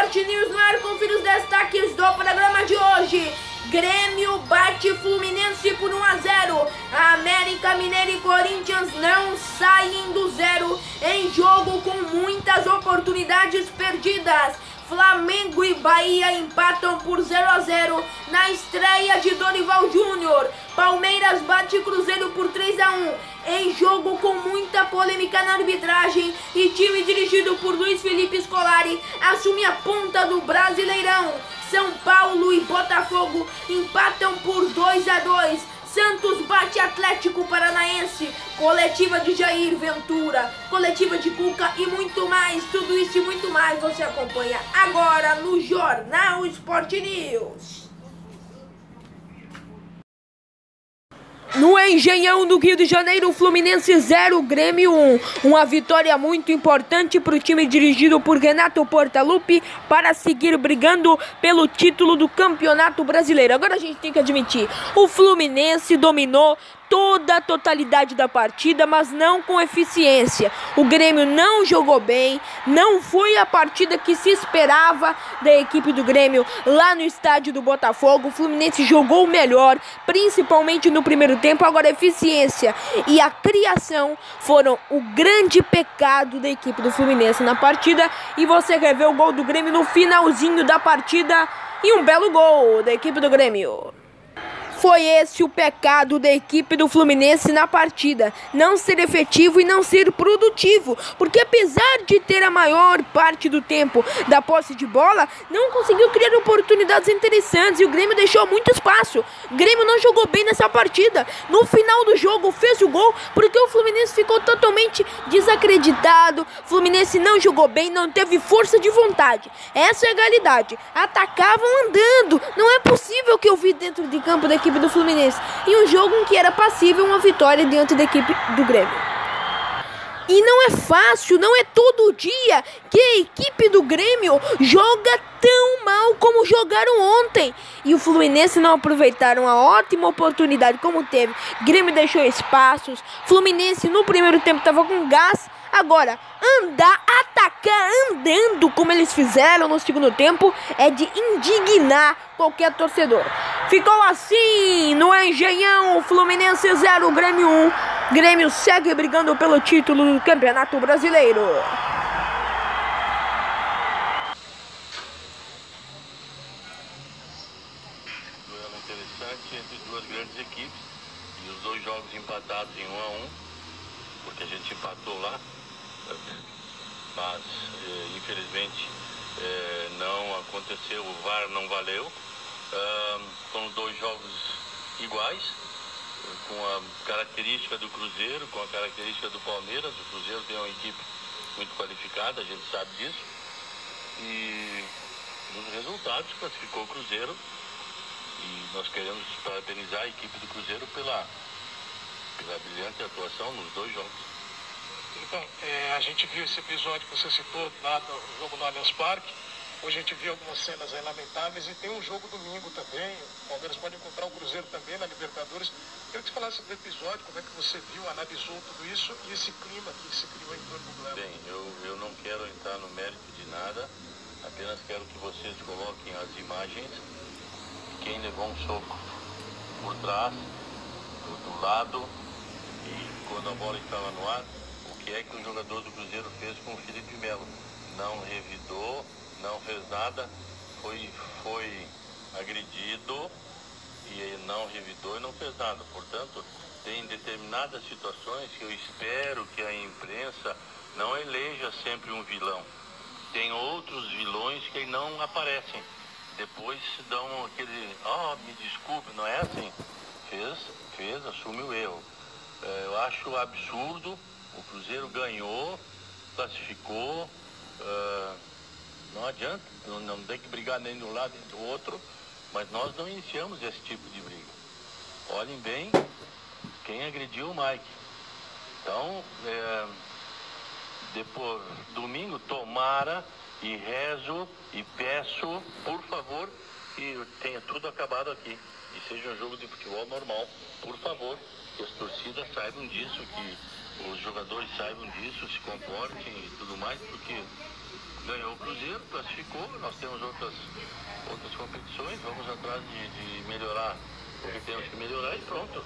Esporte News no ar, confira os destaques do programa de hoje. Grêmio bate Fluminense por 1-0. América Mineiro e Corinthians não saem do zero em jogo com muitas oportunidades perdidas. Flamengo e Bahia empatam por 0-0 na estreia de Dorival Júnior. Palmeiras bate Cruzeiro por 3-1 em jogo com muita polêmica na arbitragem e time dirigido por Luiz Felipe Scolari assume a ponta do Brasileirão. São Paulo e Botafogo empatam por 2-2. Santos bate Atlético Paranaense, coletiva de Jair Ventura, coletiva de Cuca e muito mais. Tudo isso e muito mais você acompanha agora no Jornal Esporte News. No Engenhão do Rio de Janeiro, Fluminense 0, Grêmio 1. Uma vitória muito importante para o time dirigido por Renato Portaluppi para seguir brigando pelo título do Campeonato Brasileiro. Agora a gente tem que admitir, o Fluminense dominou toda a totalidade da partida, mas não com eficiência. O Grêmio não jogou bem, não foi a partida que se esperava da equipe do Grêmio lá no estádio do Botafogo. O Fluminense jogou melhor, principalmente no primeiro tempo. Agora a eficiência e a criação foram o grande pecado da equipe do Fluminense na partida. E você quer ver o gol do Grêmio no finalzinho da partida e um belo gol da equipe do Grêmio. Foi esse o pecado da equipe do Fluminense na partida, não ser efetivo e não ser produtivo, porque apesar de ter a maior parte do tempo da posse de bola, não conseguiu criar oportunidades interessantes e o Grêmio deixou muito espaço. O Grêmio não jogou bem nessa partida, no final do jogo fez o gol porque o Fluminense ficou totalmente desacreditado. O Fluminense não jogou bem, não teve força de vontade, essa é a realidade. Atacavam andando, não é possível que eu vi dentro de campo da equipe do Fluminense, em um jogo em que era passível uma vitória diante da equipe do Grêmio. E não é fácil, não é todo dia que a equipe do Grêmio joga tão mal como jogaram ontem. E o Fluminense não aproveitaram a ótima oportunidade como teve. Grêmio deixou espaços, Fluminense no primeiro tempo estava com gás. Agora, atacar andando como eles fizeram no segundo tempo é de indignar qualquer torcedor. Ficou assim no Engenhão, Fluminense 0, Grêmio 1. Grêmio segue brigando pelo título do Campeonato Brasileiro. Duelo interessante entre duas grandes equipes e os dois jogos empatados em 1-1, porque a gente empatou lá. Mas infelizmente não aconteceu, o VAR não valeu. São dois jogos iguais, com a característica do Cruzeiro, com a característica do Palmeiras. O Cruzeiro tem uma equipe muito qualificada, a gente sabe disso. E nos resultados classificou o Cruzeiro. E nós queremos parabenizar a equipe do Cruzeiro pela brilhante atuação nos dois jogos. Então, a gente viu esse episódio que você citou lá do jogo no Allianz Parque. Hoje a gente viu algumas cenas aí lamentáveis e tem um jogo domingo também. O Palmeiras pode encontrar o Cruzeiro também na Libertadores. Queria que você falasse do episódio, como é que você viu, analisou tudo isso e esse clima que se criou em torno do duelo. Bem, eu não quero entrar no mérito de nada, apenas quero que vocês coloquem as imagens de quem levou um soco por trás, do lado, e quando a bola estava no ar. O que é que o jogador do Cruzeiro fez com o Felipe Melo? Não revidou, não fez nada, foi agredido e não revidou e não fez nada. Portanto, tem determinadas situações que eu espero que a imprensa não eleja sempre um vilão. Tem outros vilões que não aparecem. Depois dão aquele, me desculpe, não é assim? Fez, assume o erro. Eu acho absurdo. O Cruzeiro ganhou, classificou, não adianta, não tem que brigar nem de um lado nem do outro, mas nós não iniciamos esse tipo de briga. Olhem bem quem agrediu o Mike. Então, depois, domingo, tomara e rezo e peço, por favor, que tenha tudo acabado aqui e seja um jogo de futebol normal, por favor, que as torcidas saibam disso, que os jogadores saibam disso, se comportem e tudo mais, porque ganhou o Cruzeiro, classificou, nós temos outras competições, vamos atrás de melhorar o que temos que melhorar e pronto.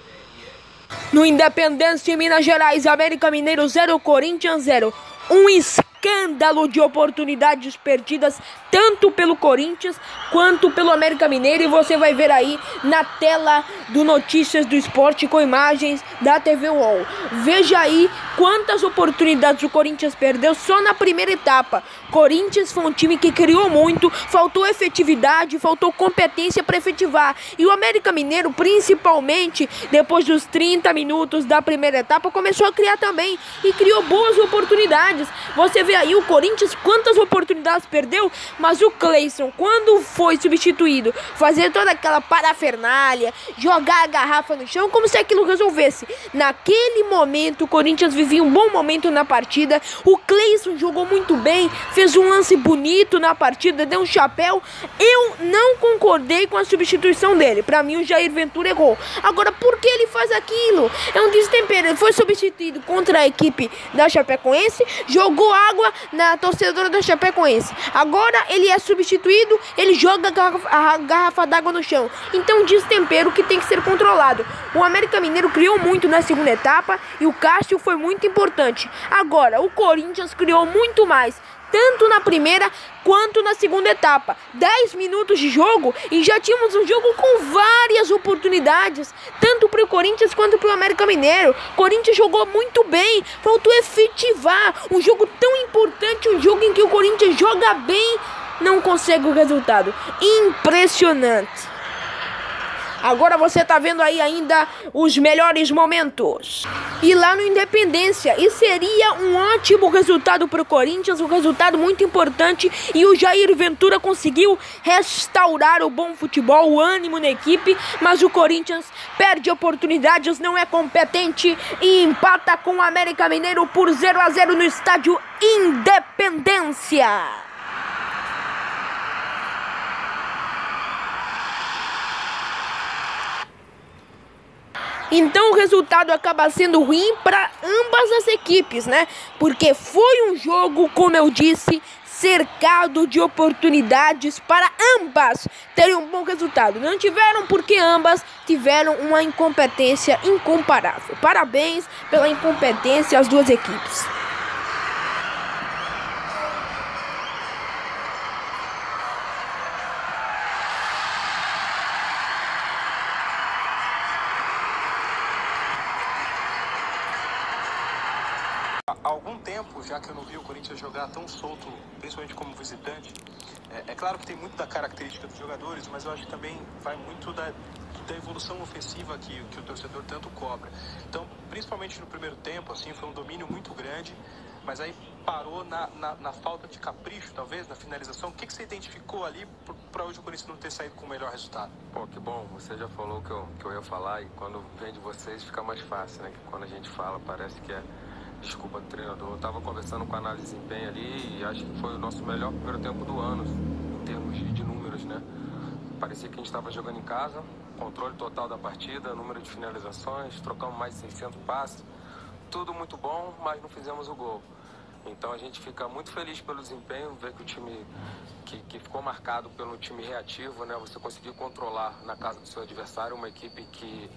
No Independência em Minas Gerais, América Mineiro 0, Corinthians 0. Um escândalo de oportunidades perdidas tanto pelo Corinthians quanto pelo América Mineiro, e você vai ver aí na tela do Notícias do Esporte com imagens da TV UOL. Veja aí quantas oportunidades o Corinthians perdeu só na primeira etapa. Corinthians foi um time que criou muito, faltou efetividade, faltou competência para efetivar. E o América Mineiro, principalmente depois dos 30 minutos da primeira etapa, começou a criar também e criou boas oportunidades. Você vê aí o Corinthians quantas oportunidades perdeu, mas o Cleison, quando foi substituído, fazer toda aquela parafernália, jogar a garrafa no chão, como se aquilo resolvesse. Naquele momento o Corinthians vivia um bom momento na partida, o Cleison jogou muito bem, fez um lance bonito na partida, deu um chapéu. Eu não concordei com a substituição dele, pra mim o Jair Ventura errou. Agora, por que ele faz aquilo? É um destempero. Ele foi substituído contra a equipe da Chapecoense, jogou água na torcedora da Chapecoense. Agora ele é substituído, ele joga a garrafa d'água no chão. Então, destempero que tem que ser controlado. O América Mineiro criou muito na segunda etapa e o Cássio foi muito importante. Agora, o Corinthians criou muito mais, tanto na primeira quanto na segunda etapa. 10 minutos de jogo e já tínhamos um jogo com várias oportunidades, tanto para o Corinthians quanto para o América Mineiro. O Corinthians jogou muito bem, faltou efetivar. Um jogo tão importante, um jogo em que o Corinthians joga bem, não consegue o resultado. Impressionante. Agora você tá vendo aí ainda os melhores momentos. E lá no Independência, e seria um ótimo resultado para o Corinthians, um resultado muito importante, e o Jair Ventura conseguiu restaurar o bom futebol, o ânimo na equipe, mas o Corinthians perde oportunidades, não é competente e empata com o América Mineiro por 0-0 no estádio Independência. Então o resultado acaba sendo ruim para ambas as equipes, né? Porque foi um jogo, como eu disse, cercado de oportunidades para ambas terem um bom resultado. Não tiveram porque ambas tiveram uma incompetência incomparável. Parabéns pela incompetência às duas equipes. Há algum tempo, já que eu não vi o Corinthians jogar tão solto, principalmente como visitante, é claro que tem muito da característica dos jogadores, mas eu acho que também vai muito da evolução ofensiva que o torcedor tanto cobra. Então, principalmente no primeiro tempo, assim, foi um domínio muito grande, mas aí parou na falta de capricho, talvez, na finalização. O que você identificou ali para hoje o Corinthians não ter saído com o melhor resultado? Pô, que bom, você já falou o que eu ia falar, e quando vem de vocês fica mais fácil, né? Que quando a gente fala parece que é desculpa do treinador. Eu estava conversando com a análise de desempenho ali e acho que foi o nosso melhor primeiro tempo do ano, em termos de números, né? Parecia que a gente estava jogando em casa, controle total da partida, número de finalizações, trocamos mais de 600 passes, tudo muito bom, mas não fizemos o gol. Então a gente fica muito feliz pelo desempenho, ver que o time que ficou marcado pelo time reativo, né? Você conseguiu controlar na casa do seu adversário, uma equipe que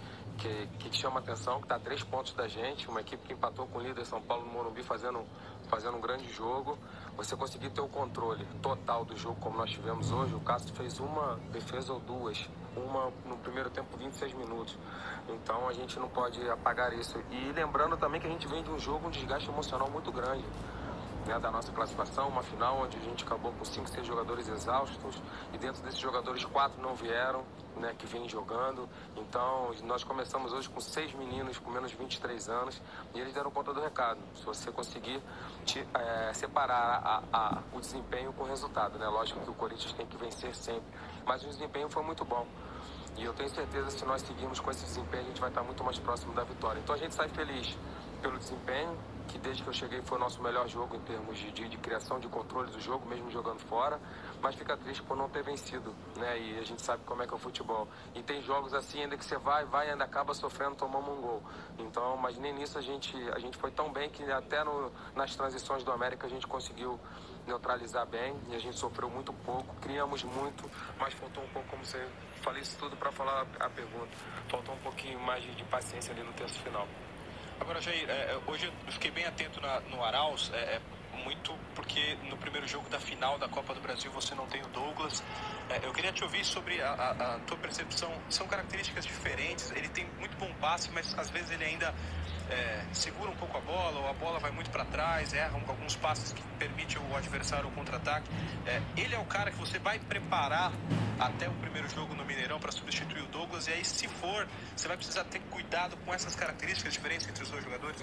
chama atenção, que está a 3 pontos da gente, uma equipe que empatou com o líder São Paulo no Morumbi fazendo um grande jogo. Você conseguir ter o controle total do jogo como nós tivemos hoje. O Cássio fez uma defesa ou duas, uma no primeiro tempo 26 minutos. Então a gente não pode apagar isso. E lembrando também que a gente vem de um jogo, um desgaste emocional muito grande, né, da nossa classificação, uma final onde a gente acabou com 5, 6 jogadores exaustos, e dentro desses jogadores 4 não vieram, né, que vêm jogando. Então nós começamos hoje com 6 meninos com menos de 23 anos e eles deram conta do recado. Se você conseguir separar o desempenho com o resultado, né? Lógico que o Corinthians tem que vencer sempre, mas o desempenho foi muito bom. E eu tenho certeza que se nós seguirmos com esse desempenho, a gente vai estar muito mais próximo da vitória. Então a gente sai feliz pelo desempenho, que desde que eu cheguei foi o nosso melhor jogo em termos de criação, de controle do jogo, mesmo jogando fora, mas fica triste por não ter vencido, né? E a gente sabe como é que é o futebol. E tem jogos assim, ainda que você vai e ainda acaba sofrendo, tomamos um gol. Então, mas nem nisso a gente foi tão bem que até nas transições do América a gente conseguiu neutralizar bem e a gente sofreu muito pouco, criamos muito, mas faltou um pouco, como você falei isso tudo para falar a pergunta, faltou um pouquinho mais de paciência ali no terço final. Agora, Jair, hoje eu fiquei bem atento no Arauz, muito porque no primeiro jogo da final da Copa do Brasil você não tem o Douglas. Eu queria te ouvir sobre a tua percepção. São características diferentes, ele tem muito bom passe, mas às vezes ele ainda segura um pouco a bola, ou a bola vai muito para trás, erra alguns passes que permitem o adversário o contra-ataque. Ele é o cara que você vai preparar até o primeiro jogo no Mineirão para substituir o Douglas, e aí se for, você vai precisar ter cuidado com essas características diferentes entre os dois jogadores?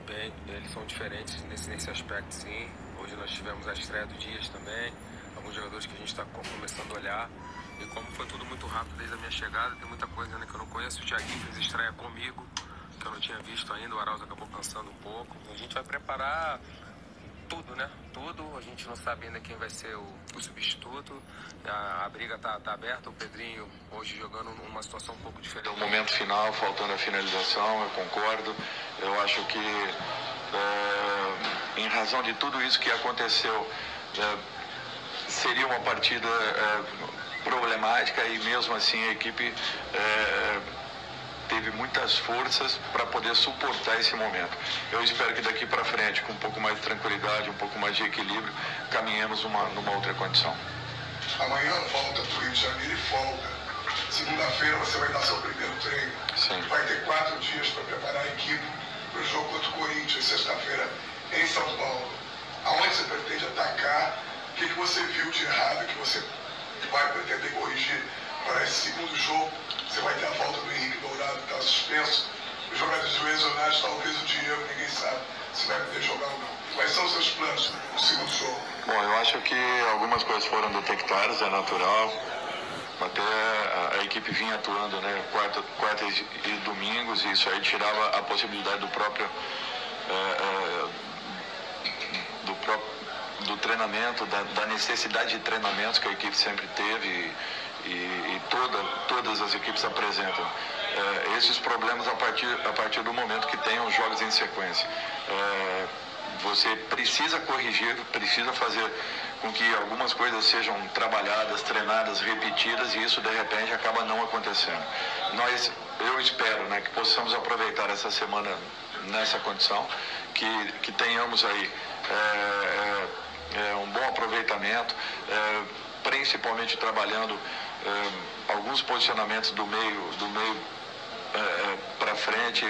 Bem, eles são diferentes nesse aspecto, sim. Hoje nós tivemos a estreia do Dias também, alguns jogadores que a gente está começando a olhar. E como foi tudo muito rápido desde a minha chegada, tem muita coisa ainda que eu não conheço. O Thiaguinho fez estreia comigo, que eu não tinha visto ainda, o Arauz acabou cansando um pouco. A gente vai preparar tudo, né? Tudo, a gente não sabe ainda quem vai ser o substituto. A briga tá aberta, o Pedrinho hoje jogando numa situação um pouco diferente. No momento final, faltando a finalização, eu concordo. Eu acho que, em razão de tudo isso que aconteceu, seria uma partida problemática e mesmo assim a equipe teve muitas forças para poder suportar esse momento. Eu espero que daqui para frente, com um pouco mais de tranquilidade, um pouco mais de equilíbrio, caminhemos numa outra condição. Amanhã volta para o Rio de Janeiro e folga. Segunda-feira você vai dar seu primeiro treino. Sim. Vai ter 4 dias para preparar a equipe para o jogo contra o Corinthians, sexta-feira, em São Paulo. Aonde você pretende atacar? O que você viu de errado que você vai pretender corrigir para esse segundo jogo? Você vai ter a volta do Henrique Dourado, que está suspenso. Os jogadores lesionados, talvez o Diego, ninguém sabe se vai poder jogar ou não. Quais são os seus planos no segundo jogo? Bom, eu acho que algumas coisas foram detectadas, é natural. Até a equipe vinha atuando, né, quartas e domingos, e isso aí tirava a possibilidade do treinamento, da necessidade de treinamentos que a equipe sempre teve e todas as equipes apresentam. Esses problemas a partir do momento que tem os jogos em sequência. Você precisa corrigir, precisa fazer com que algumas coisas sejam trabalhadas, treinadas, repetidas, e isso de repente acaba não acontecendo. Eu espero, né, que possamos aproveitar essa semana nessa condição, que tenhamos aí um bom aproveitamento, principalmente trabalhando alguns posicionamentos do meio para frente,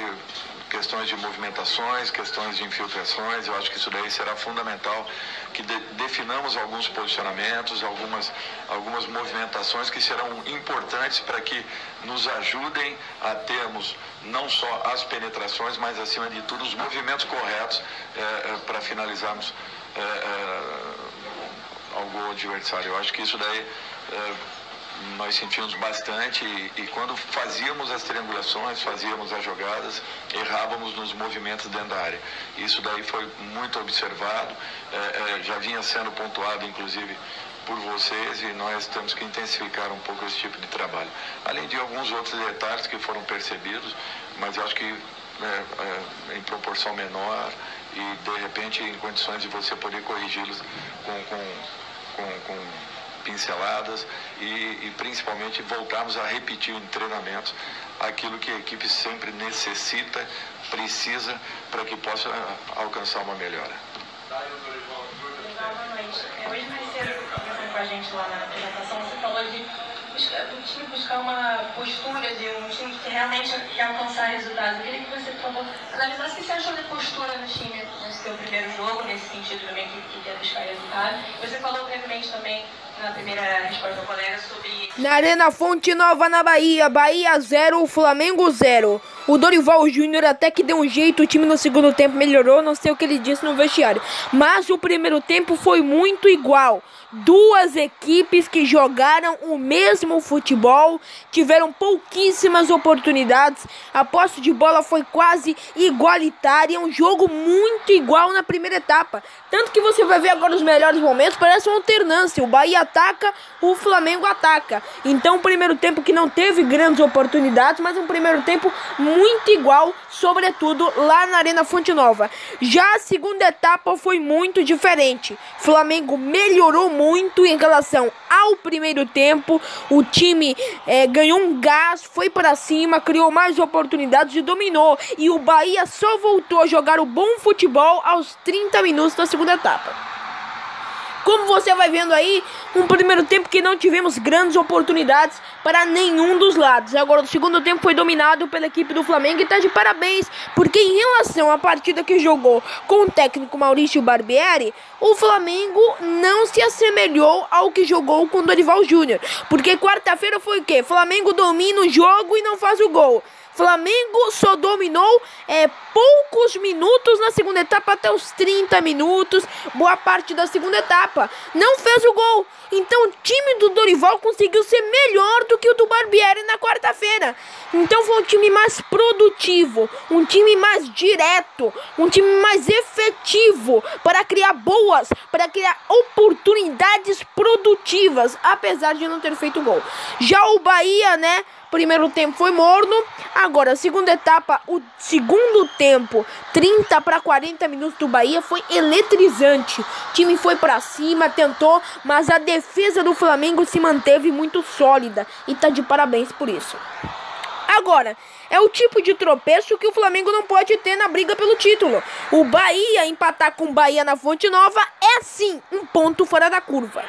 questões de movimentações, questões de infiltrações. Eu acho que isso daí será fundamental, que definamos alguns posicionamentos, algumas movimentações que serão importantes para que nos ajudem a termos não só as penetrações, mas acima de tudo os movimentos corretos para finalizarmos ao gol adversário. Eu acho que isso daí nós sentimos bastante e quando fazíamos as triangulações, fazíamos as jogadas, errávamos nos movimentos dentro da área. Isso daí foi muito observado, já vinha sendo pontuado inclusive por vocês, e nós temos que intensificar um pouco esse tipo de trabalho. Além de alguns outros detalhes que foram percebidos, mas eu acho que em proporção menor e de repente em condições de você poder corrigi-los com pinceladas e principalmente voltarmos a repetir em treinamentos aquilo que a equipe sempre necessita, precisa, para que possa alcançar uma melhora. Boa noite. Hoje mais cedo, conversando com a gente lá na apresentação, você falou do time buscar uma postura de um time que realmente quer alcançar resultados. Eu queria que você, por favor, analisasse o que você achou da postura do time nesse seu primeiro jogo, nesse sentido também que quer buscar resultado. Você falou brevemente também na primeira resposta do colega sobre... Na Arena Fonte Nova, na Bahia, 0, Flamengo 0. O Dorival Júnior até que deu um jeito, o time no segundo tempo melhorou, não sei o que ele disse no vestiário. Mas o primeiro tempo foi muito igual. Duas equipes que jogaram o mesmo futebol, tiveram pouquíssimas oportunidades, a posse de bola foi quase igualitária, um jogo muito igual na primeira etapa. Tanto que você vai ver agora os melhores momentos, parece uma alternância, o Bahia ataca, o Flamengo ataca. Então um primeiro tempo que não teve grandes oportunidades, mas um primeiro tempo muito igual, sobretudo lá na Arena Fonte Nova. Já a segunda etapa foi muito diferente. O Flamengo melhorou muito em relação ao primeiro tempo. O time ganhou um gás, foi para cima, criou mais oportunidades e dominou. E o Bahia só voltou a jogar o bom futebol aos 30 minutos da segunda etapa. Como você vai vendo aí, um primeiro tempo que não tivemos grandes oportunidades para nenhum dos lados. Agora, o segundo tempo foi dominado pela equipe do Flamengo e está de parabéns, porque em relação à partida que jogou com o técnico Maurício Barbieri, o Flamengo não se assemelhou ao que jogou com o Dorival Júnior. Porque quarta-feira foi o quê? Flamengo domina o jogo e não faz o gol. Flamengo só dominou poucos minutos na segunda etapa, até os 30 minutos, boa parte da segunda etapa. Não fez o gol. Então o time do Dorival conseguiu ser melhor do que o do Barbieri na quarta-feira. Então foi um time mais produtivo, um time mais direto, um time mais efetivo para criar oportunidades produtivas, apesar de não ter feito gol. Já o Bahia, primeiro tempo foi morno. Agora, a segunda etapa, o segundo tempo, 30 para 40 minutos do Bahia, foi eletrizante. O time foi para cima, tentou, mas a defesa do Flamengo se manteve muito sólida e tá de parabéns por isso. Agora, é o tipo de tropeço que o Flamengo não pode ter na briga pelo título. O Bahia empatar com o Bahia na Fonte Nova é sim um ponto fora da curva.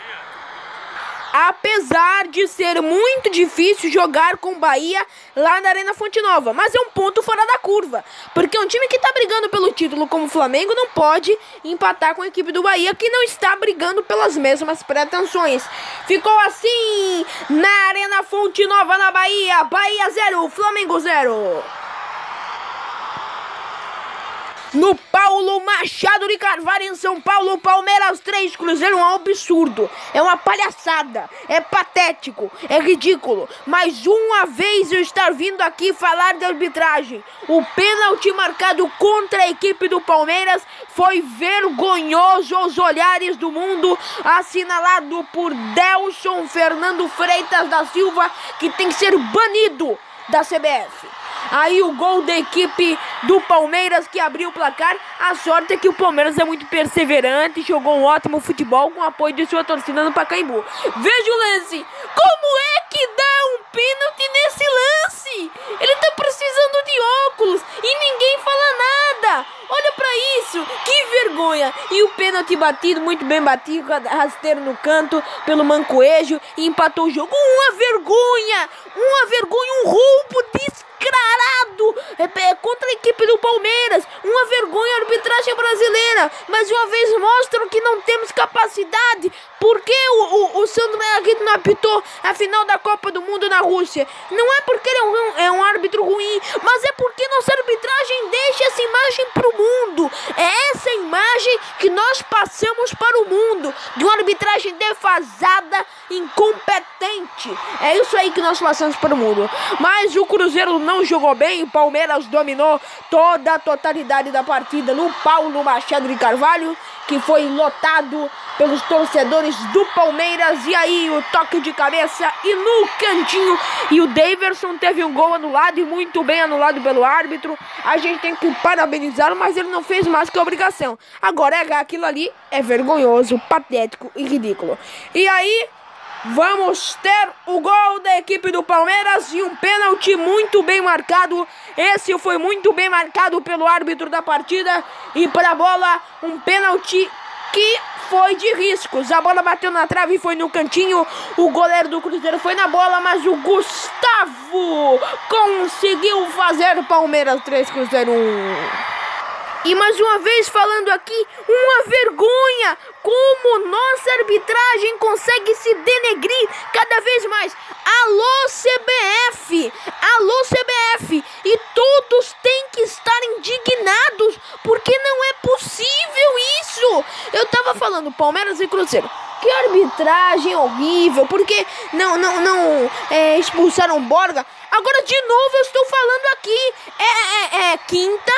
Apesar de ser muito difícil jogar com o Bahia lá na Arena Fonte Nova, mas é um ponto fora da curva, porque um time que está brigando pelo título como o Flamengo não pode empatar com a equipe do Bahia, que não está brigando pelas mesmas pretensões. Ficou assim na Arena Fonte Nova, na Bahia. Bahia 0, Flamengo 0. No Paulo Machado de Carvalho, em São Paulo, Palmeiras 3, Cruzeiro 1, é um absurdo, é uma palhaçada, é patético, é ridículo. Mais uma vez eu estar vindo aqui falar de arbitragem. O pênalti marcado contra a equipe do Palmeiras foi vergonhoso aos olhares do mundo, assinalado por Delson Fernando Freitas da Silva, que tem que ser banido da CBF. Aí o gol da equipe do Palmeiras que abriu o placar. A sorte é que o Palmeiras é muito perseverante, jogou um ótimo futebol com o apoio de sua torcida no Pacaembu. Veja o lance. Como é que dá um pênalti nesse lance? Ele tá precisando de óculos e ninguém fala nada. Olha pra isso, que vergonha. E o pênalti batido, muito bem batido, rasteiro no canto pelo Mancoejo, e empatou o jogo. Uma vergonha, um roubo descarado contra a equipe do Palmeiras. Uma vergonha a arbitragem brasileira. Mais uma vez mostram que não temos capacidade. Por que o Sandro Meneghito não apitou a final da Copa do Mundo na Rússia? Não é porque ele é um árbitro ruim, mas é porque nossa arbitragem deixa essa imagem para o mundo. É essa imagem que nós passamos para o mundo, de uma arbitragem defasada, incompetente. É isso aí que nós passamos para o mundo. Mas o Cruzeiro não jogou bem. O Palmeiras dominou toda a totalidade da partida no Paulo Machado de Carvalho, que foi lotado pelos torcedores do Palmeiras. E aí o toque de cabeça e no cantinho, e o Daverson teve um gol anulado, e muito bem anulado pelo árbitro. A gente tem que parabenizá-lo, mas ele não fez mais que a obrigação. Agora aquilo ali é vergonhoso, patético e ridículo. E aí vamos ter o gol da equipe do Palmeiras e um pênalti muito bem marcado. Esse foi muito bem marcado pelo árbitro da partida. E para a bola, um pênalti que foi de riscos. A bola bateu na trave e foi no cantinho. O goleiro do Cruzeiro foi na bola, mas o Gustavo conseguiu fazer Palmeiras 3, Cruzeiro 1. E mais uma vez falando aqui, uma vergonha como nossa arbitragem consegue se denegrir cada vez mais. Alô CBF, alô CBF, e todos têm que estar indignados, porque não é possível isso. Eu tava falando Palmeiras e Cruzeiro, que arbitragem horrível, porque não expulsaram Borja. Agora de novo eu estou falando aqui, é quinta,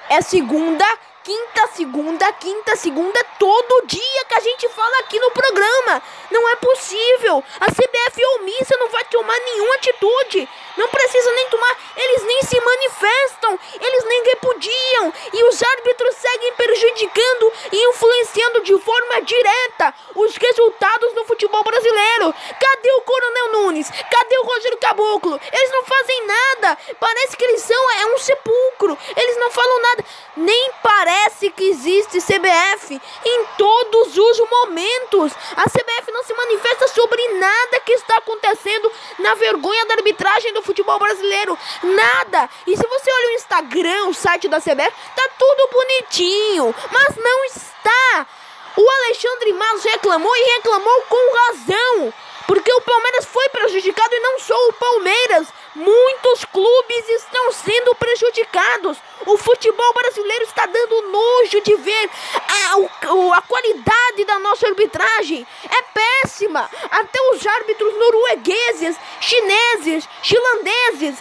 é segunda, quinta, segunda, é todo dia que a gente fala aqui no programa. Não é possível. A CBF é omissa, não vai tomar nenhuma atitude. Não precisa nem tomar, eles nem se manifestam, eles nem repudiam. E os árbitros seguem prejudicando e influenciando de forma direta os resultados do futebol brasileiro. Cadê o Coronel Nunes? Cadê o Rogério Caboclo? Eles não fazem nada. Parece que eles são um sepulcro. Eles não falam nada. Nem parece que existe CBF em todos os momentos. A CBF não se manifesta sobre nada que está acontecendo na vergonha da arbitragem do futebol brasileiro. Nada. E se você olha o Instagram, o site da CBF, tá tudo bonitinho. Mas não está. O Alexandre Matos reclamou e reclamou com razão. Porque o Palmeiras foi prejudicado e não só o Palmeiras. Muitos clubes estão sendo prejudicados. O futebol brasileiro está dando nojo de ver. A qualidade da nossa arbitragem é péssima. Até os árbitros noruegueses, chineses, finlandeses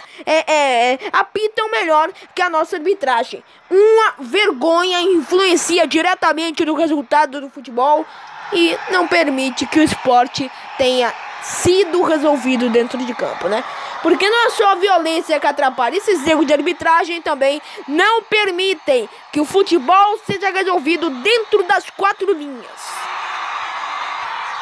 apitam melhor que a nossa arbitragem. Uma vergonha, influencia diretamente no resultado do futebol e não permite que o esporte tenha sido resolvido dentro de campo, né? Porque não é só a violência que atrapalha, esses erros de arbitragem também não permitem que o futebol seja resolvido dentro das 4 linhas.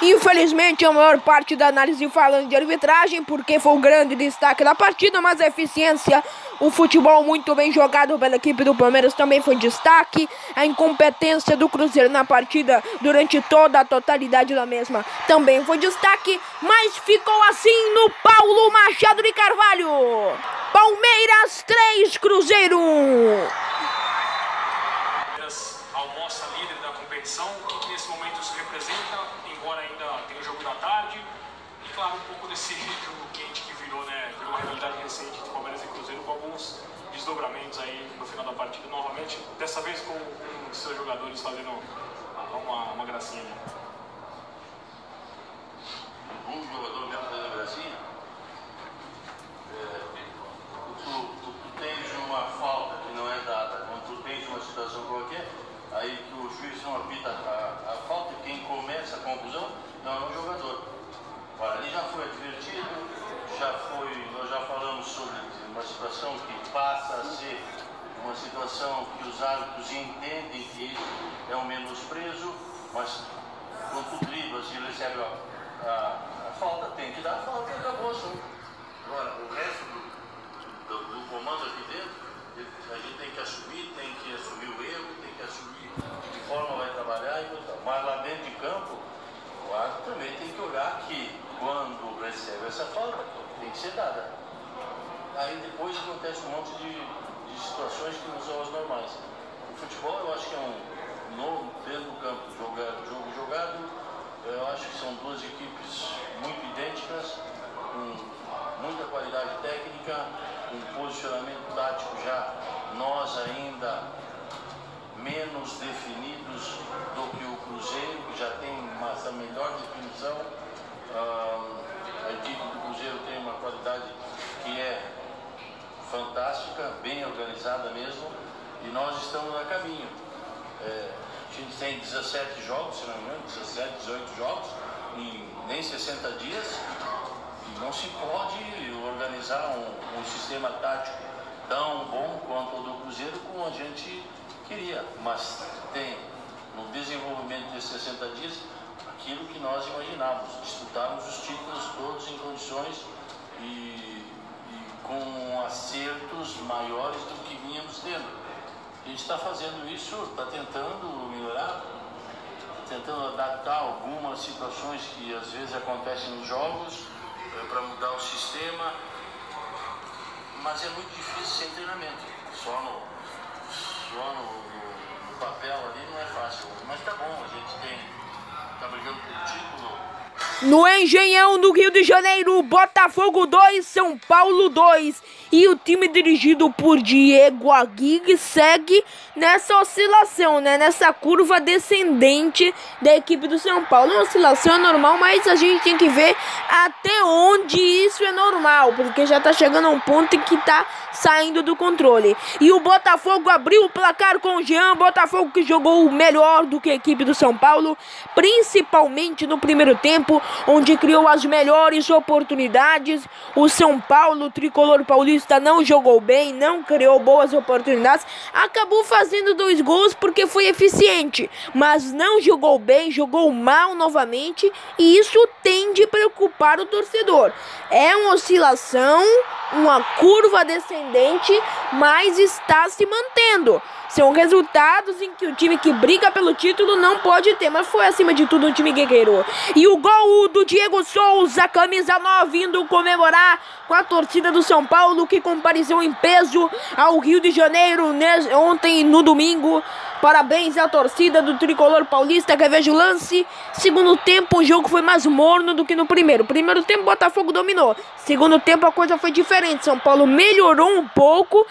Infelizmente, a maior parte da análise falando de arbitragem, porque foi o grande destaque da partida, mas a eficiência, o futebol muito bem jogado pela equipe do Palmeiras também foi destaque. A incompetência do Cruzeiro na partida durante toda a totalidade da mesma também foi destaque, mas ficou assim no Paulo Machado de Carvalho. Palmeiras 3, Cruzeiro 1. Almoça líder da competição, o que nesse momento isso representa, embora ainda tenha o jogo da tarde, e claro, um pouco desse jogo quente que virou uma realidade recente de Palmeiras e Cruzeiro, com alguns desdobramentos aí no final da partida, novamente, dessa vez com os seus jogadores fazendo uma gracinha ali. Um jogador mesmo fazendo gracinha? Tu tens uma falta que não é dada, quando tu tens uma situação qualquer, aí que o juiz não apita a falta, quem começa a confusão não é um jogador. Olha, ali já foi advertido, nós já falamos sobre uma situação que passa a ser uma situação que os árbitros entendem que isso é um menosprezo, mas quando tu driblas e recebe a falta, tem que dar a falta e acabou o assunto. Agora, o resto do comando aqui dentro, a gente tem que assumir o erro, tem que assumir de que forma vai trabalhar e tal. Mas lá dentro de campo, o árbitro também tem que olhar que quando recebe essa falta, tem que ser dada. Aí depois acontece um monte de situações que não são as normais. O futebol eu acho que é um novo dentro do campo, jogo jogado. Eu acho que são duas equipes muito idênticas, com muita qualidade técnica, um posicionamento tático já nós ainda menos definidos do que o Cruzeiro, que já tem essa melhor definição. A equipe do Cruzeiro tem uma qualidade que é fantástica, bem organizada mesmo, e nós estamos a caminho. A gente tem 17 jogos, se não me engano, 17, 18 jogos, em nem 60 dias, e não se pode organizar um sistema tático tão bom quanto o do Cruzeiro como a gente queria, mas tem no desenvolvimento desses 60 dias aquilo que nós imaginávamos, disputarmos os títulos todos em condições e com acertos maiores do que vínhamos tendo. A gente está fazendo isso, está tentando melhorar, tentando adaptar algumas situações que às vezes acontecem nos jogos para mudar o sistema, mas é muito difícil sem treinamento. Só no papel ali não é fácil, mas tá bom, a gente está brigando pelo título. No Engenhão, no Rio de Janeiro, Botafogo 2, São Paulo 2. E o time dirigido por Diego Aguirre segue nessa oscilação, né? Nessa curva descendente da equipe do São Paulo. Uma oscilação é normal, mas a gente tem que ver até onde isso é normal, porque já tá chegando a um ponto em que tá saindo do controle. E o Botafogo abriu o placar com o Jean. Botafogo que jogou melhor do que a equipe do São Paulo, principalmente no primeiro tempo, onde criou as melhores oportunidades. O São Paulo, o tricolor paulista, não jogou bem, não criou boas oportunidades, acabou fazendo 2 gols porque foi eficiente, mas não jogou bem, jogou mal novamente, e isso tende a preocupar o torcedor. É uma oscilação, uma curva descendente, mas está se mantendo. São resultados em que o time que briga pelo título não pode ter, mas foi acima de tudo um time guerreiro. E o gol do Diego Souza, camisa 9, indo comemorar com a torcida do São Paulo, que compareceu em peso ao Rio de Janeiro ontem no domingo. Parabéns à torcida do tricolor paulista. Que veja o lance. Segundo tempo o jogo foi mais morno do que no primeiro. Primeiro tempo o Botafogo dominou. Segundo tempo a coisa foi diferente. São Paulo melhorou um pouco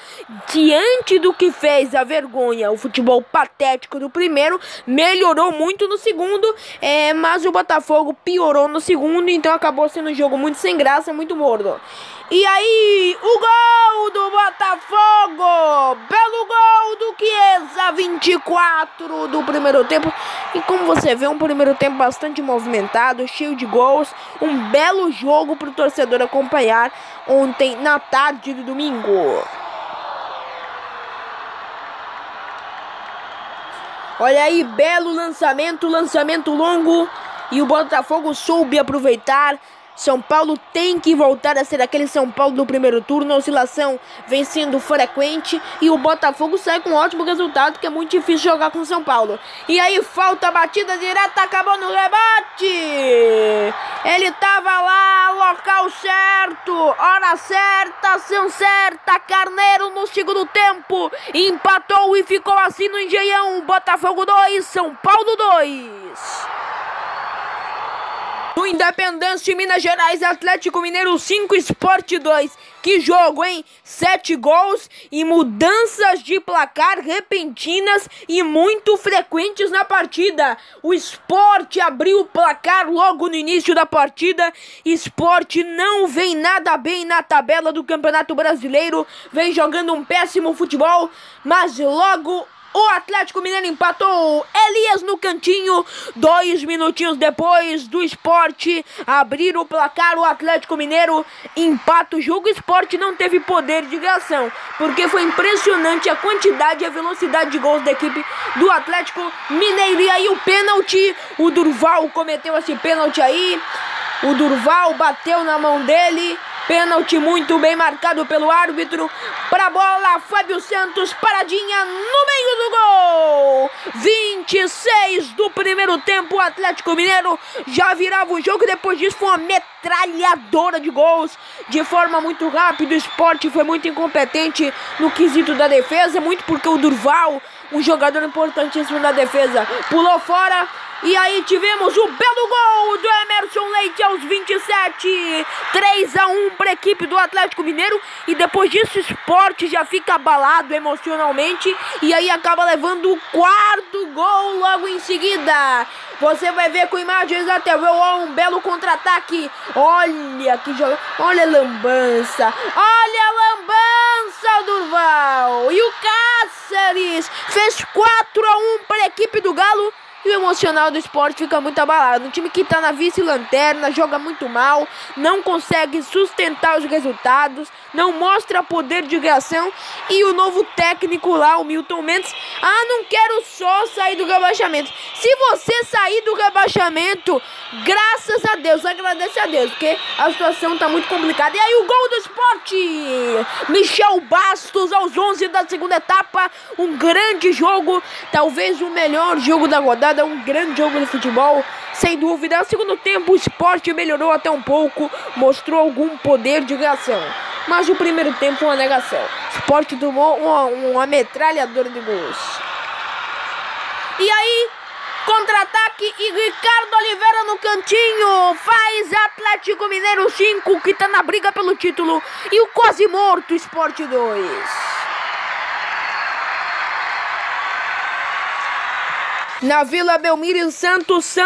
diante do que fez a vergonha, o futebol patético do primeiro. Melhorou muito no segundo, mas o Botafogo piorou no segundo. Então acabou sendo um jogo muito sem graça, muito morno. E aí, o gol do Botafogo, belo gol do Chiesa, 24 do primeiro tempo. E como você vê, um primeiro tempo bastante movimentado, cheio de gols. Um belo jogo para o torcedor acompanhar ontem na tarde do domingo. Olha aí, belo lançamento longo. E o Botafogo soube aproveitar. São Paulo tem que voltar a ser aquele São Paulo do primeiro turno. A oscilação vem sendo frequente e o Botafogo sai com um ótimo resultado, que é muito difícil jogar com o São Paulo. E aí falta, batida direta, acabou no rebate. Ele tava lá, local certo, hora certa, ação certa. Carneiro no segundo tempo empatou e ficou assim no Engenhão. Botafogo 2, São Paulo 2. No Independência, Minas Gerais, Atlético Mineiro 5, Sport 2. Que jogo, hein? 7 gols e mudanças de placar repentinas e muito frequentes na partida. O Sport abriu o placar logo no início da partida. Sport não vem nada bem na tabela do Campeonato Brasileiro. Vem jogando um péssimo futebol, mas logo o Atlético Mineiro empatou. Elias no cantinho. 2 minutinhos depois do Sport abrir o placar, o Atlético Mineiro empata o jogo. O Sport não teve poder de reação, porque foi impressionante a quantidade e a velocidade de gols da equipe do Atlético Mineiro. E aí o pênalti, o Durval cometeu esse pênalti aí. O Durval bateu na mão dele. Pênalti muito bem marcado pelo árbitro. Pra bola, Fábio Santos, paradinha no meio do gol. 26 do primeiro tempo, o Atlético Mineiro já virava o jogo. Depois disso foi uma metralhadora de gols de forma muito rápida. O Sport foi muito incompetente no quesito da defesa, muito porque o Durval, um jogador importantíssimo da defesa, pulou fora. E aí tivemos o belo gol do Emerson Leite aos 27, 3-1 para a equipe do Atlético Mineiro. E depois disso o Sport já fica abalado emocionalmente e aí acaba levando o 4º gol logo em seguida. Você vai ver com imagens da TV, um belo contra-ataque. Olha que jogo, olha a lambança, Durval. E o Cáceres fez 4-1 para a equipe do Galo. E o emocional do Sport fica muito abalado. Um time que está na vice-lanterna, joga muito mal, não consegue sustentar os resultados, não mostra poder de reação. E o novo técnico lá, o Milton Mendes, não quero só sair do rebaixamento. Se você sair do rebaixamento, graças a Deus, agradece a Deus, porque a situação está muito complicada. E aí o gol do Sport, Michel Bastos aos 11 da segunda etapa. Um grande jogo, talvez o melhor jogo da rodada. Um grande jogo de futebol, sem dúvida. No segundo tempo o Sport melhorou até um pouco, mostrou algum poder de reação, mas o primeiro tempo foi uma negação. O Sport tomou uma metralhadora de gols. E aí, contra-ataque, ataque e Ricardo Oliveira no cantinho. Faz Atlético Mineiro 5, que tá na briga pelo título. E o quase morto Sport 2. Na Vila Belmiro, Santos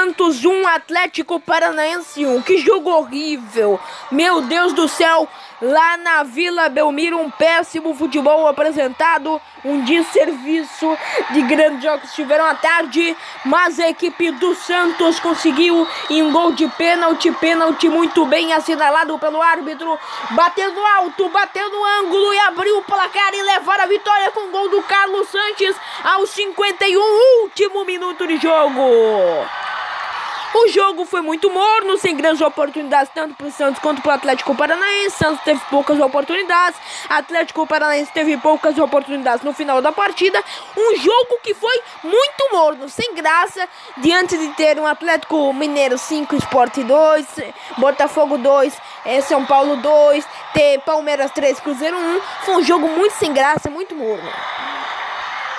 1, Atlético Paranaense 1. Que jogo horrível. Meu Deus do céu. Lá na Vila Belmiro, um péssimo futebol apresentado. Um desserviço de grandes jogos que tiveram à tarde. Mas a equipe do Santos conseguiu em um gol de pênalti. Pênalti muito bem assinalado pelo árbitro. Batendo alto, bateu no ângulo e abriu o placar e levar a vitória com o gol do Carlos Sanches aos 51, último minuto de jogo. O jogo foi muito morno, sem grandes oportunidades tanto para o Santos quanto para o Atlético Paranaense. Santos teve poucas oportunidades, Atlético Paranaense teve poucas oportunidades no final da partida. Um jogo que foi muito morno, sem graça, diante de ter um Atlético Mineiro 5, Sport 2, Botafogo 2, São Paulo 2, ter Palmeiras 3, Cruzeiro 1. Foi um jogo muito sem graça, muito morno.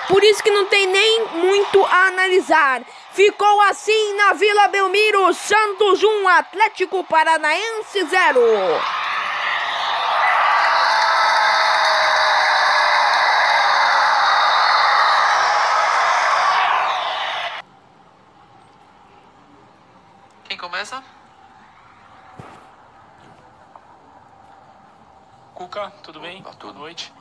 Por isso que não tem nem muito a analisar. Ficou assim na Vila Belmiro, Santos 1, Atlético Paranaense 0. Quem começa? Cuca, tudo bem? Opa, tudo. Boa noite.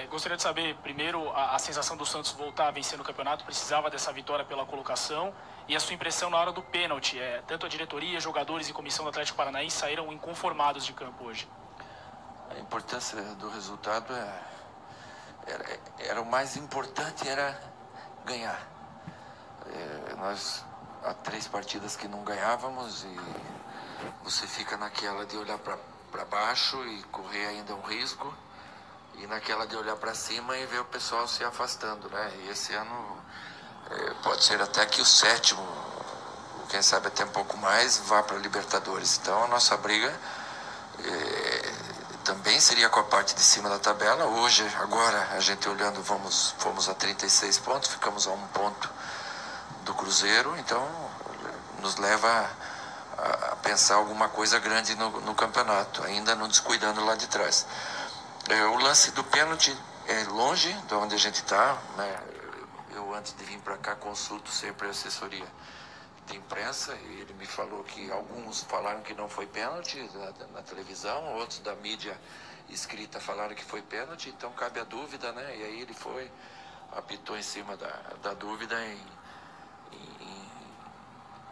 Gostaria de saber, primeiro, a sensação do Santos voltar a vencer no campeonato. Precisava dessa vitória pela colocação. E a sua impressão na hora do pênalti. Tanto a diretoria, jogadores e comissão do Atlético Paranaense saíram inconformados de campo hoje. A importância do resultado era o mais importante, era ganhar. Nós há 3 partidas que não ganhávamos e você fica naquela de olhar para baixo e correr ainda um risco. E naquela de olhar para cima e ver o pessoal se afastando, né? E esse ano pode ser até que o 7º, quem sabe até um pouco mais, vá para a Libertadores. Então a nossa briga também seria com a parte de cima da tabela. Hoje, agora, a gente olhando, fomos a 36 pontos, ficamos a 1 ponto do Cruzeiro. Então nos leva a pensar alguma coisa grande no campeonato, ainda não descuidando lá de trás. O lance do pênalti é longe de onde a gente está, né? Eu, antes de vir para cá, consulto sempre a assessoria de imprensa e ele me falou que alguns falaram que não foi pênalti na televisão, outros da mídia escrita falaram que foi pênalti, então cabe a dúvida, né? E aí ele apitou em cima da dúvida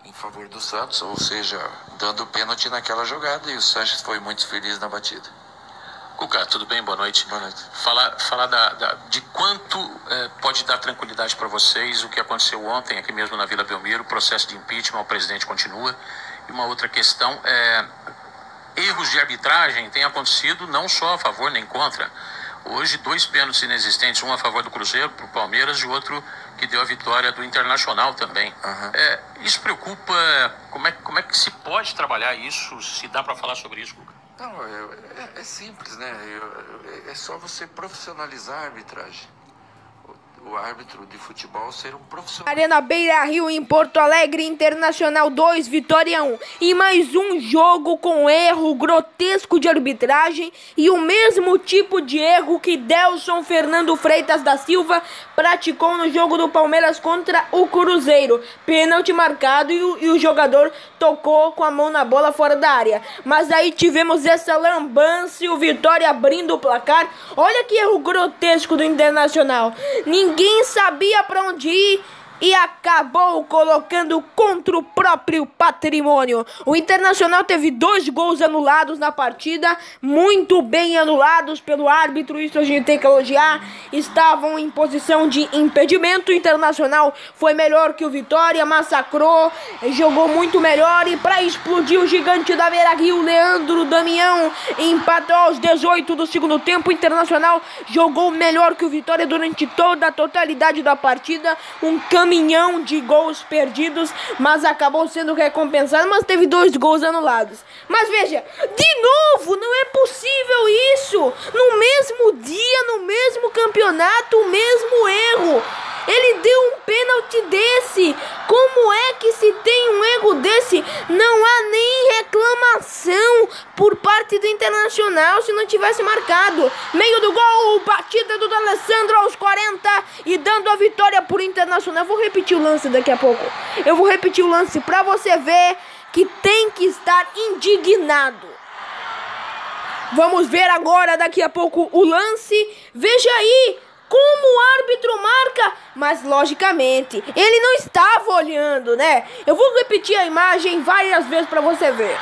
em favor do Santos, ou seja, dando pênalti naquela jogada, e o Sanches foi muito feliz na batida. Cuca, tudo bem? Boa noite. Boa noite. Falar de quanto pode dar tranquilidade para vocês o que aconteceu ontem aqui mesmo na Vila Belmiro, o processo de impeachment, o presidente continua. E uma outra questão, erros de arbitragem têm acontecido não só a favor nem contra. Hoje 2 pênaltis inexistentes, um a favor do Cruzeiro, para o Palmeiras, e o outro que deu a vitória do Internacional também. Uhum. Isso preocupa? Como é que se pode trabalhar isso? Se dá para falar sobre isso, Cuca? Não, é simples, né? É só você profissionalizar a arbitragem. O árbitro de futebol ser um profissional. Arena Beira-Rio em Porto Alegre, Internacional 2, Vitória 1. E mais um jogo com erro grotesco de arbitragem e o mesmo tipo de erro que Delson Fernando Freitas da Silva praticou no jogo do Palmeiras contra o Cruzeiro. Pênalti marcado e o jogador tocou com a mão na bola fora da área. Mas aí tivemos essa lambança e o Vitória abrindo o placar. Olha que erro grotesco do Internacional. Ninguém sabia para onde ir e acabou colocando contra o próprio patrimônio. O Internacional teve 2 gols anulados na partida, muito bem anulados pelo árbitro, isso a gente tem que elogiar. Estavam em posição de impedimento. O Internacional foi melhor que o Vitória, massacrou, jogou muito melhor. E para explodir o gigante da Beira-Rio, Leandro Damião empatou aos 18 do segundo tempo. O Internacional jogou melhor que o Vitória durante toda a totalidade da partida. Um caminhão de gols perdidos, mas acabou sendo recompensado, mas teve 2 gols anulados. Mas veja, de novo, não é possível isso. No mesmo dia, no mesmo campeonato, o mesmo erro. Ele deu um pênalti desse. Como é que se tem um erro desse? Não há nem reclamação por parte do Internacional se não tivesse marcado. Meio do gol, batida do D'Alessandro aos 40 e dando a vitória por Internacional. Eu vou repetir o lance daqui a pouco. Eu vou repetir o lance pra você ver que tem que estar indignado. Vamos ver agora, daqui a pouco, o lance. Veja aí como o árbitro marca, mas logicamente ele não estava olhando, né? Eu vou repetir a imagem várias vezes para você ver.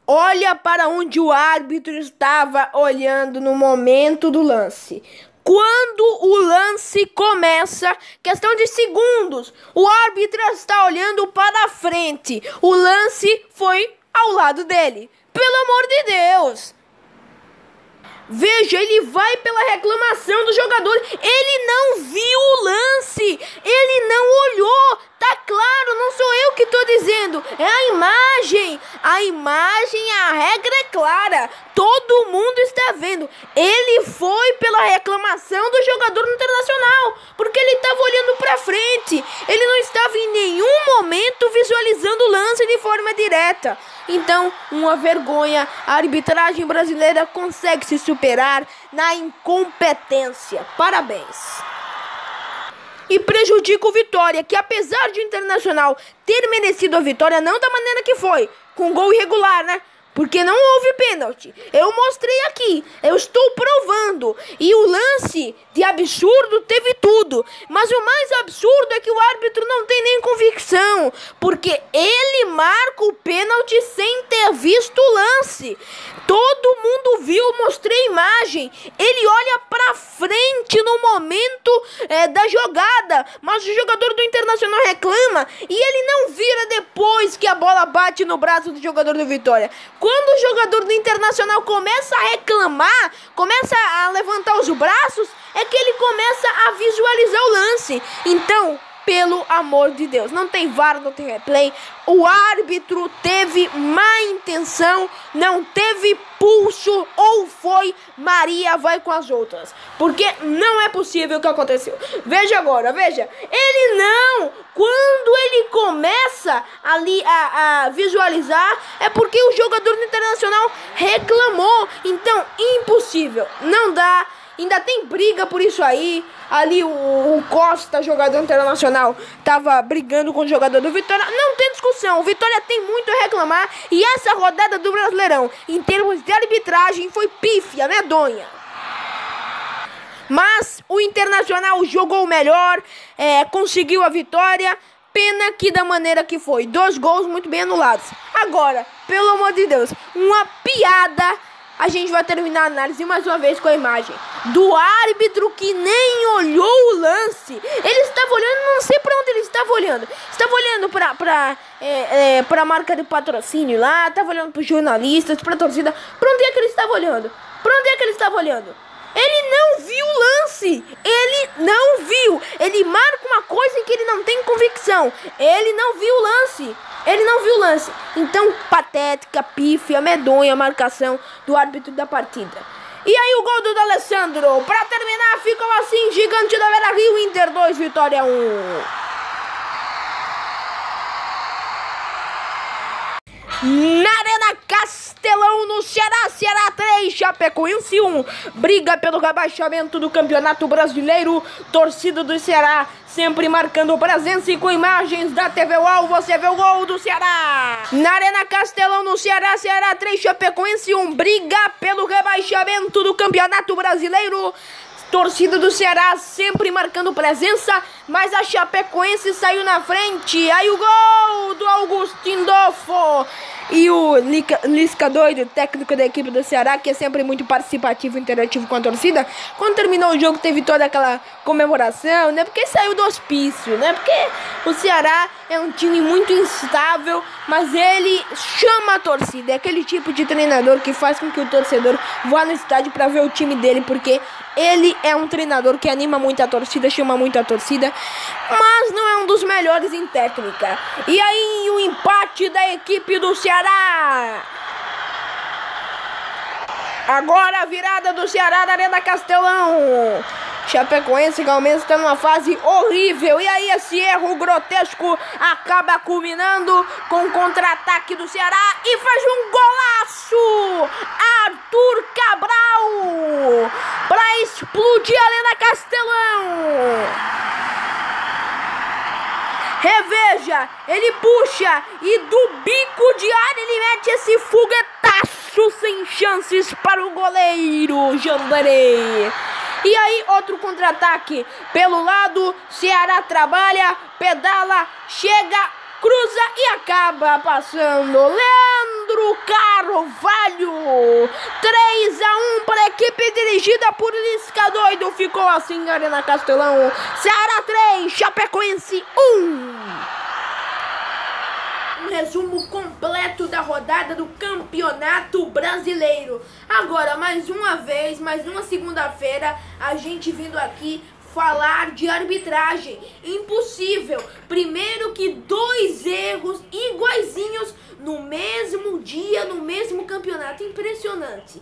Olha para onde o árbitro estava olhando no momento do lance. Quando o lance começa, questão de segundos, o árbitro está olhando para frente. O lance foi ao lado dele. Pelo amor de Deus! Veja, ele vai pela reclamação do jogador. Ele não viu o lance. Ele não olhou. Tá claro, não sou eu que tô dizendo. É a imagem. A imagem, a regra é clara. Todo mundo está vendo. Ele foi pela reclamação do jogador do Internacional, porque ele estava olhando pra frente. Ele não estava em nenhum momento visualizando o lance de forma direta. Então, uma vergonha. A arbitragem brasileira consegue se superar na incompetência. Parabéns. E prejudica o Vitória, que apesar de o Internacional ter merecido a vitória, não da maneira que foi, com gol irregular, né? Porque não houve pênalti. Eu mostrei aqui, eu estou provando. E o lance de absurdo teve tudo. Mas o mais absurdo é que o árbitro não tem nem convicção, porque ele marca o pênalti sem ter visto o lance. Todo mundo viu, mostrei a imagem. Ele olha pra frente no momento da jogada, mas o jogador do Internacional reclama e ele não vira depois que a bola bate no braço do jogador do Vitória. Quando o jogador do Internacional começa a reclamar, começa a levantar os braços, é que ele começa a visualizar o lance. Então, pelo amor de Deus, não tem VAR, não tem replay. O árbitro teve má intenção, não teve pulso, ou foi Maria vai com as outras. Porque não é possível o que aconteceu. Veja agora, veja. Ele não, quando ele começa ali a visualizar, é porque o jogador do Internacional reclamou. Então, impossível, não dá. Ainda tem briga por isso aí. Ali o Costa, jogador Internacional, tava brigando com o jogador do Vitória. Não tem discussão, o Vitória tem muito a reclamar. E essa rodada do Brasileirão, em termos de arbitragem, foi pífia, medonha. Mas o Internacional jogou melhor, conseguiu a vitória. Pena que da maneira que foi, 2 gols muito bem anulados. Agora, pelo amor de Deus, uma piada. A gente vai terminar a análise mais uma vez com a imagem do árbitro que nem olhou o lance. Ele estava olhando, não sei para onde ele estava olhando. Estava olhando para a marca de patrocínio lá, estava olhando para os jornalistas, para a torcida. Para onde é que ele estava olhando? Para onde é que ele estava olhando? Ele não viu o lance. Ele não viu. Ele marca uma coisa em que ele não tem convicção. Ele não viu o lance. Ele não viu o lance. Então, patética, pífia, medonha a marcação do árbitro da partida. E aí o gol do D'Alessandro. Pra terminar, ficou assim, gigante da Beira-Rio, Inter 2, Vitória 1. Na Arena Castelão, no Ceará, Ceará 3, Chapecoense 1. Briga pelo rebaixamento do Campeonato Brasileiro. Torcida do Ceará sempre marcando presença, e com imagens da TV UOL você vê o gol do Ceará. Na Arena Castelão, no Ceará, Ceará 3, Chapecoense 1. Briga pelo rebaixamento do Campeonato Brasileiro. Torcida do Ceará sempre marcando presença, mas a Chapecoense saiu na frente. Aí o gol do Augustin Dofo. E o Lisca doido, técnico da equipe do Ceará, que é sempre muito participativo e interativo com a torcida. Quando terminou o jogo teve toda aquela comemoração, né? Porque saiu do hospício, né? Porque o Ceará é um time muito instável, mas ele chama a torcida. É aquele tipo de treinador que faz com que o torcedor vá no estádio para ver o time dele, porque ele é um treinador que anima muito a torcida, chama muito a torcida, mas não é um dos melhores em técnica. E aí o empate da equipe do Ceará. Agora a virada do Ceará na Arena Castelão. Chapecoense realmente está numa fase horrível. E aí esse erro grotesco acaba culminando com o contra-ataque do Ceará e faz um golaço! Arthur Cabral para explodir a Arena Castelão. Reveja, ele puxa e do bico de área ele mete esse foguetaço sem chances para o goleiro Jandarei. E aí outro contra-ataque pelo lado, Ceará trabalha, pedala, chega, cruza e acaba passando. Leandro Carvalho, 3-1 para a equipe dirigida por Lisca Doido. Ficou assim na Arena Castelão. Ceará 3, Chapecoense 1. Um resumo completo da rodada do Campeonato Brasileiro. Agora, mais uma vez, mais uma segunda-feira, a gente vindo aqui falar de arbitragem. Impossível. Primeiro que 2 erros iguaizinhos no mesmo dia, no mesmo campeonato. Impressionante.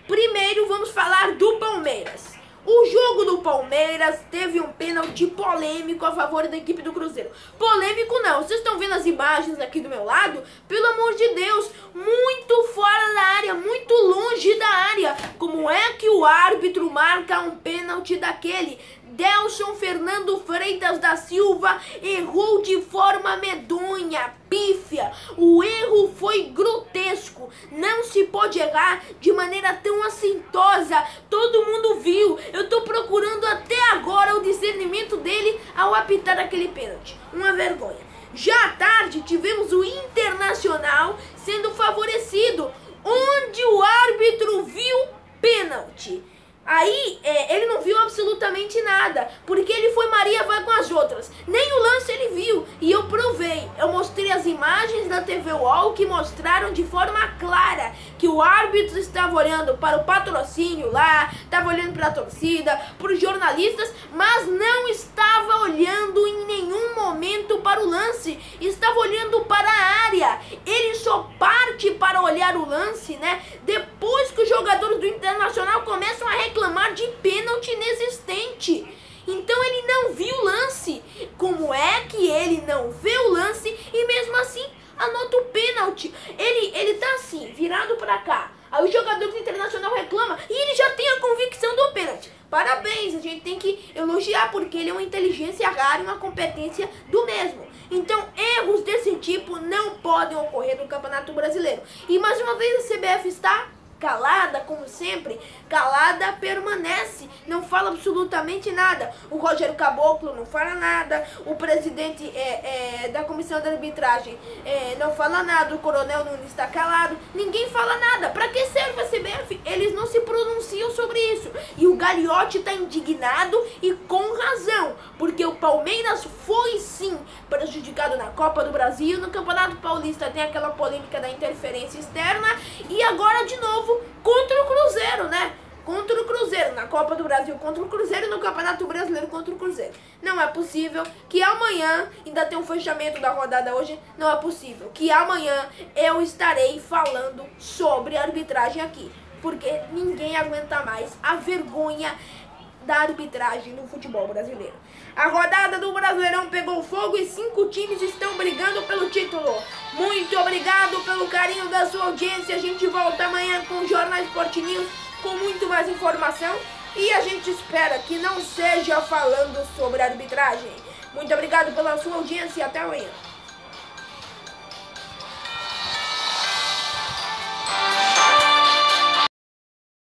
Primeiro vamos falar do Palmeiras. O jogo do Palmeiras teve um pênalti polêmico a favor da equipe do Cruzeiro. Polêmico não, vocês estão vendo as imagens aqui do meu lado? Pelo amor de Deus, muito fora da área, muito longe da área. Como é que o árbitro marca um pênalti daquele? Delson Fernando Freitas da Silva errou de forma medonha, pífia. O erro foi grotesco. Não se pode errar de maneira tão assintosa. Todo mundo viu. Eu tô procurando até agora o discernimento dele ao apitar aquele pênalti. Uma vergonha. Já à tarde tivemos o Internacional sendo favorecido, onde o árbitro viu pênalti. Aí, ele não viu absolutamente nada, porque ele foi Maria vai com as outras. Nem o lance ele viu, e eu provei. Eu mostrei as imagens da TV UOL que mostraram de forma clara que o árbitro estava olhando para o patrocínio lá, estava olhando para a torcida, para os jornalistas, mas não estava olhando em nenhum momento para o lance, estava olhando para a área. Ele só parte para olhar o lance, né, depois que os jogadores do Internacional começam a reclamar de pênalti inexistente. Então ele não viu o lance. Como é que ele não vê o lance e mesmo assim anota o pênalti? Ele tá assim, virado pra cá. Aí o jogador do Internacional reclama e ele já tem a convicção do pênalti. Parabéns, a gente tem que elogiar porque ele é uma inteligência rara e uma competência do mesmo. Então erros desse tipo não podem ocorrer no Campeonato Brasileiro. E mais uma vez a CBF está calada, como sempre, calada permanece, não fala absolutamente nada. O Rogério Caboclo não fala nada, o presidente da comissão de arbitragem não fala nada, o Coronel Nunes está calado, ninguém fala nada. Para que serve a CBF? Eles não se pronunciam sobre isso. E o Gagliotti está indignado e com razão, porque o Palmeiras foi sim prejudicado na Copa do Brasil, no Campeonato Paulista tem aquela polêmica da interferência externa e agora de novo contra o Cruzeiro, né? Contra o Cruzeiro, na Copa do Brasil contra o Cruzeiro e no Campeonato Brasileiro contra o Cruzeiro. Não é possível que amanhã, ainda tem um fechamento da rodada hoje, não é possível que amanhã eu estarei falando sobre arbitragem aqui. Porque ninguém aguenta mais a vergonha da arbitragem no futebol brasileiro. A rodada do Brasileirão pegou fogo e 5 times estão brigando pelo título. Muito obrigado pelo carinho da sua audiência. A gente volta amanhã com o Jornal Sport News com muito mais informação e a gente espera que não seja falando sobre arbitragem. Muito obrigado pela sua audiência e até amanhã.